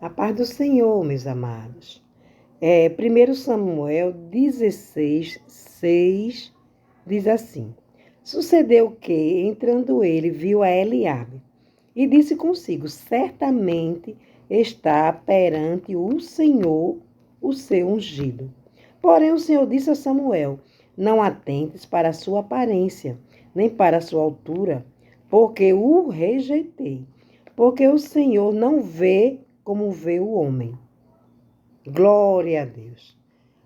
A paz do Senhor, meus amados. 1 Samuel 16, 6 diz assim: Sucedeu que, entrando ele, viu a Eliabe e disse consigo: certamente está perante o Senhor o seu ungido. Porém o Senhor disse a Samuel: não atentes para a sua aparência, nem para a sua altura, porque o rejeitei. Porque o Senhor não vê como vê o homem. Glória a Deus.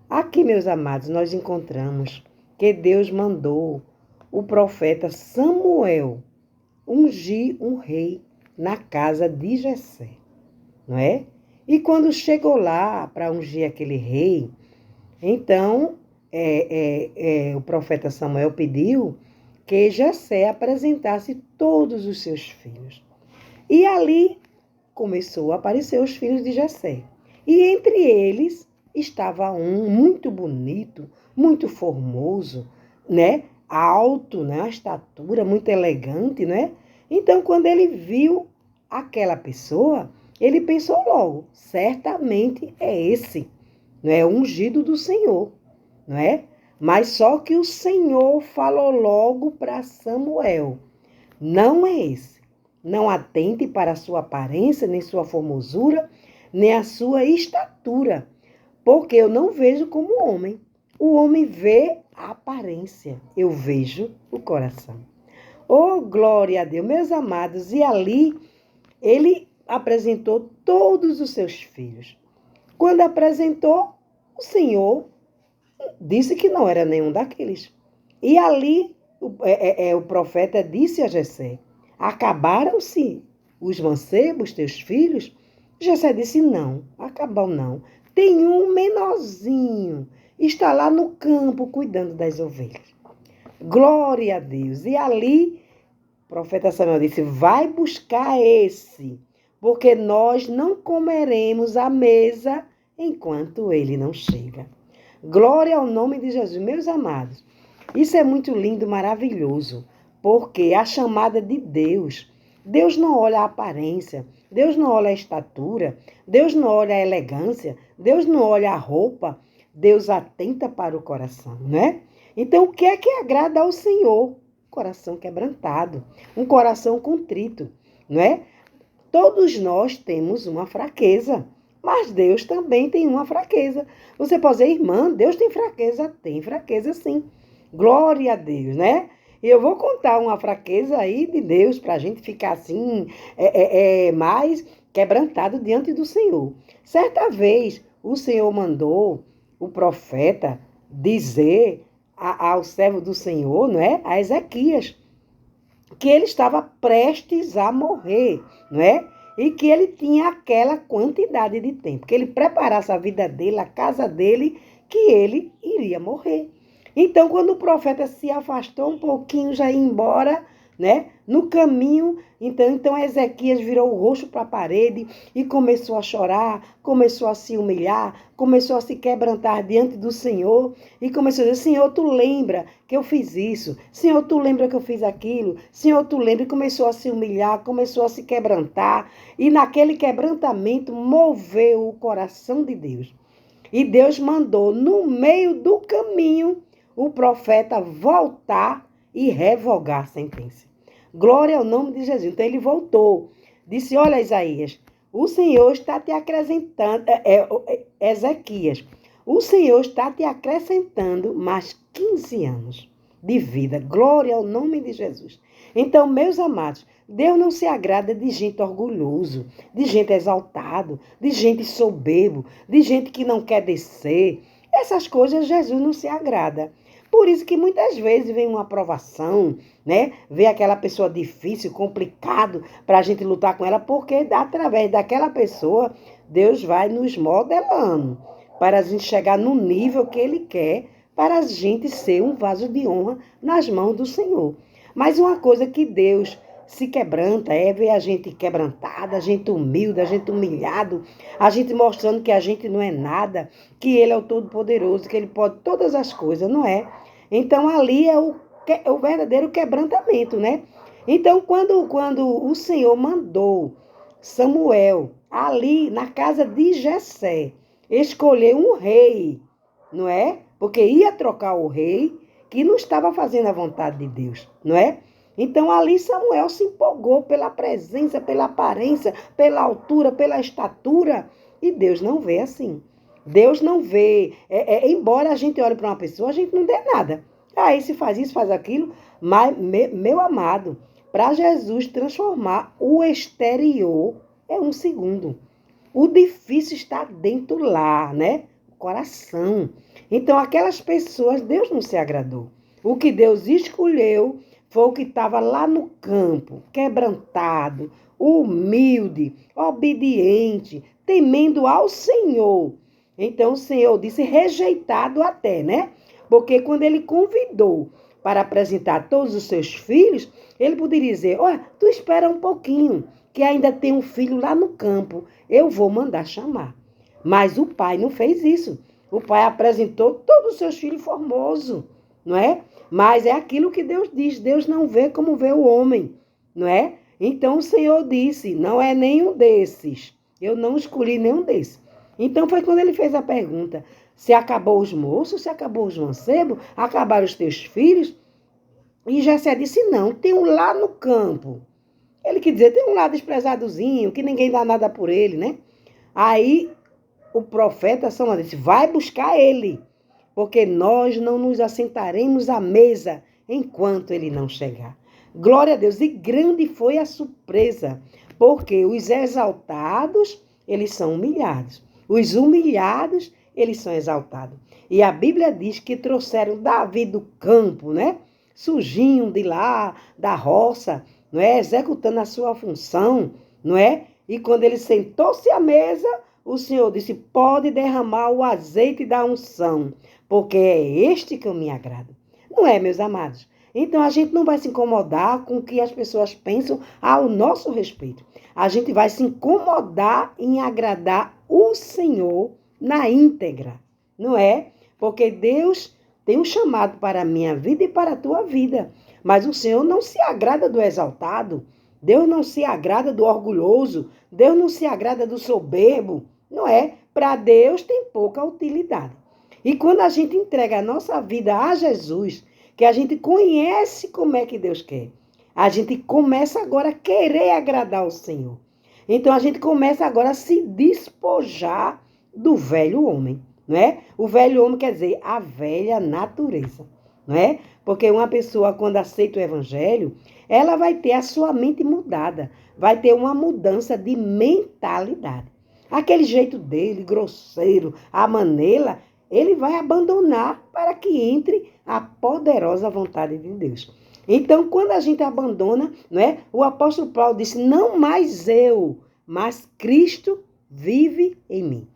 Aqui, meus amados, nós encontramos que Deus mandou o profeta Samuel ungir um rei na casa de Jessé, não é? E quando chegou lá para ungir aquele rei, então o profeta Samuel pediu que Jessé apresentasse todos os seus filhos. E ali começou a aparecer os filhos de Jessé. E entre eles estava um muito bonito, muito formoso, né? Alto, né? A estatura muito elegante, né? Então, quando ele viu aquela pessoa, ele pensou logo, certamente é esse, não é? O ungido do Senhor, não é? Mas só que o Senhor falou logo para Samuel, não é esse. Não atente para a sua aparência, nem sua formosura, nem a sua estatura, porque eu não vejo como homem. O homem vê a aparência, eu vejo o coração. Oh, glória a Deus, meus amados. E ali ele apresentou todos os seus filhos. Quando apresentou, o Senhor disse que não era nenhum daqueles. E ali o profeta disse a Jessé: acabaram-se os mancebos, teus filhos? Jessé disse: não, acabou não. Tem um menorzinho, está lá no campo cuidando das ovelhas. Glória a Deus. E ali o profeta Samuel disse: vai buscar esse, porque nós não comeremos à mesa enquanto ele não chega. Glória ao nome de Jesus, meus amados. Isso é muito lindo, maravilhoso, porque a chamada de Deus, Deus não olha a aparência, Deus não olha a estatura, Deus não olha a elegância, Deus não olha a roupa, Deus atenta para o coração, né? Então, o que é que agrada ao Senhor? Coração quebrantado, um coração contrito, não é? Todos nós temos uma fraqueza, mas Deus também tem uma fraqueza. Você pode dizer, irmã, Deus tem fraqueza sim. Glória a Deus, né? E eu vou contar uma fraqueza aí de Deus para a gente ficar assim, mais quebrantado diante do Senhor. Certa vez, o Senhor mandou o profeta dizer ao servo do Senhor, não é? A Ezequias, que ele estava prestes a morrer, não é? E que ele tinha aquela quantidade de tempo, que ele preparasse a vida dele, a casa dele, que ele iria morrer. Então, quando o profeta se afastou um pouquinho, já ia embora, né? No caminho, então Ezequias virou o rosto para a parede e começou a chorar, começou a se humilhar, começou a se quebrantar diante do Senhor e começou a dizer: Senhor, tu lembra que eu fiz isso? Senhor, tu lembra que eu fiz aquilo? Senhor, tu lembra? E começou a se humilhar, começou a se quebrantar e naquele quebrantamento moveu o coração de Deus. E Deus mandou, no meio do caminho, o profeta voltar e revogar a sentença. Glória ao nome de Jesus. Então ele voltou. Disse: olha, Isaías, o Senhor está te acrescentando, Ezequias, o Senhor está te acrescentando mais 15 anos de vida. Glória ao nome de Jesus. Então, meus amados, Deus não se agrada de gente orgulhoso, de gente exaltado, de gente soberbo, de gente que não quer descer. Essas coisas Jesus não se agrada. Por isso que muitas vezes vem uma aprovação, né? Vem aquela pessoa difícil, complicado, para a gente lutar com ela, porque através daquela pessoa, Deus vai nos modelando para a gente chegar no nível que Ele quer, para a gente ser um vaso de honra nas mãos do Senhor. Mas uma coisa que Deus se quebranta é ver a gente quebrantada, a gente humilde, a gente humilhado, a gente mostrando que a gente não é nada, que Ele é o Todo-Poderoso, que Ele pode todas as coisas, não é? Então, ali é o verdadeiro quebrantamento, né? Então, quando o Senhor mandou Samuel, ali na casa de Jessé, escolheu um rei, não é? Porque ia trocar o rei que não estava fazendo a vontade de Deus, não é? Então ali Samuel se empolgou pela presença, pela aparência, pela altura, pela estatura. E Deus não vê assim. Deus não vê. Embora a gente olhe para uma pessoa, a gente não dê nada. Ah, esse faz isso, faz aquilo. Mas, meu amado, para Jesus transformar o exterior é um segundo. O difícil está dentro lá, né? O coração. Então, aquelas pessoas, Deus não se agradou. O que Deus escolheu foi o que estava lá no campo, quebrantado, humilde, obediente, temendo ao Senhor. Então, o Senhor disse rejeitado até, né? Porque quando ele convidou para apresentar todos os seus filhos, ele poderia dizer, olha, tu espera um pouquinho, que ainda tem um filho lá no campo, eu vou mandar chamar. Mas o pai não fez isso. O pai apresentou todos os seus filhos formosos, não é? Mas é aquilo que Deus diz, Deus não vê como vê o homem, não é? Então o Senhor disse, não é nenhum desses, eu não escolhi nenhum desses. Então foi quando ele fez a pergunta, se acabou os moços, se acabou os mancebos, acabaram os teus filhos? E Jessé disse, não, tem um lá no campo. Ele quer dizer, tem um lá desprezadozinho, que ninguém dá nada por ele, né? Aí o profeta Samuel disse, vai buscar ele, porque nós não nos assentaremos à mesa enquanto ele não chegar. Glória a Deus, e grande foi a surpresa, porque os exaltados, eles são humilhados. Os humilhados, eles são exaltados. E a Bíblia diz que trouxeram Davi do campo, né? Sujinho de lá, da roça, não é? Executando a sua função, não é? E quando ele sentou-se à mesa, o Senhor disse, pode derramar o azeite da unção, porque é este que eu me agrado. Não é, meus amados? Então, a gente não vai se incomodar com o que as pessoas pensam ao nosso respeito. A gente vai se incomodar em agradar o Senhor na íntegra, não é? Porque Deus tem um chamado para a minha vida e para a tua vida. Mas o Senhor não se agrada do exaltado. Deus não se agrada do orgulhoso. Deus não se agrada do soberbo. Não é? Para Deus tem pouca utilidade. E quando a gente entrega a nossa vida a Jesus, que a gente conhece como é que Deus quer, a gente começa agora a querer agradar o Senhor. Então a gente começa agora a se despojar do velho homem, não é? O velho homem quer dizer a velha natureza, não é? Porque uma pessoa, quando aceita o evangelho, ela vai ter a sua mente mudada, vai ter uma mudança de mentalidade. Aquele jeito dele, grosseiro, a maneira, ele vai abandonar para que entre a poderosa vontade de Deus. Então, quando a gente abandona, não é? O apóstolo Paulo disse, não mais eu, mas Cristo vive em mim.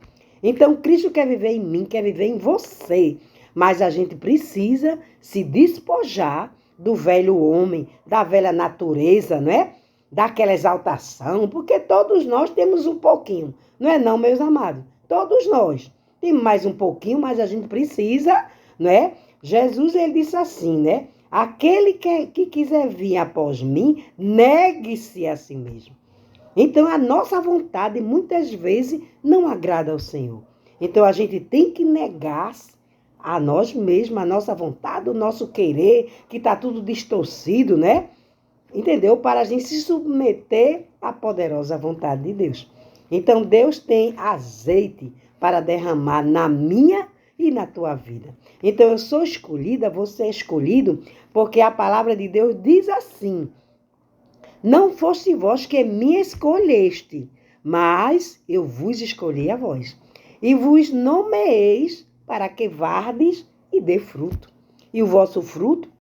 Então, Cristo quer viver em mim, quer viver em você. Mas a gente precisa se despojar do velho homem, da velha natureza, não é? Daquela exaltação, porque todos nós temos um pouquinho. Não é não, meus amados? Todos nós. Temos mais um pouquinho, mas a gente precisa, não é? Jesus, ele disse assim, né? Aquele que quiser vir após mim, negue-se a si mesmo. Então, a nossa vontade, muitas vezes, não agrada ao Senhor. Então, a gente tem que negar a nós mesmos, a nossa vontade, o nosso querer, que está tudo distorcido, né? Entendeu? Para a gente se submeter à poderosa vontade de Deus. Então, Deus tem azeite para derramar na minha e na tua vida. Então, eu sou escolhida, você é escolhido, porque a palavra de Deus diz assim, não foste vós que me escolheste, mas eu vos escolhi a vós. E vos nomeeis para que vardes e dê fruto. E o vosso fruto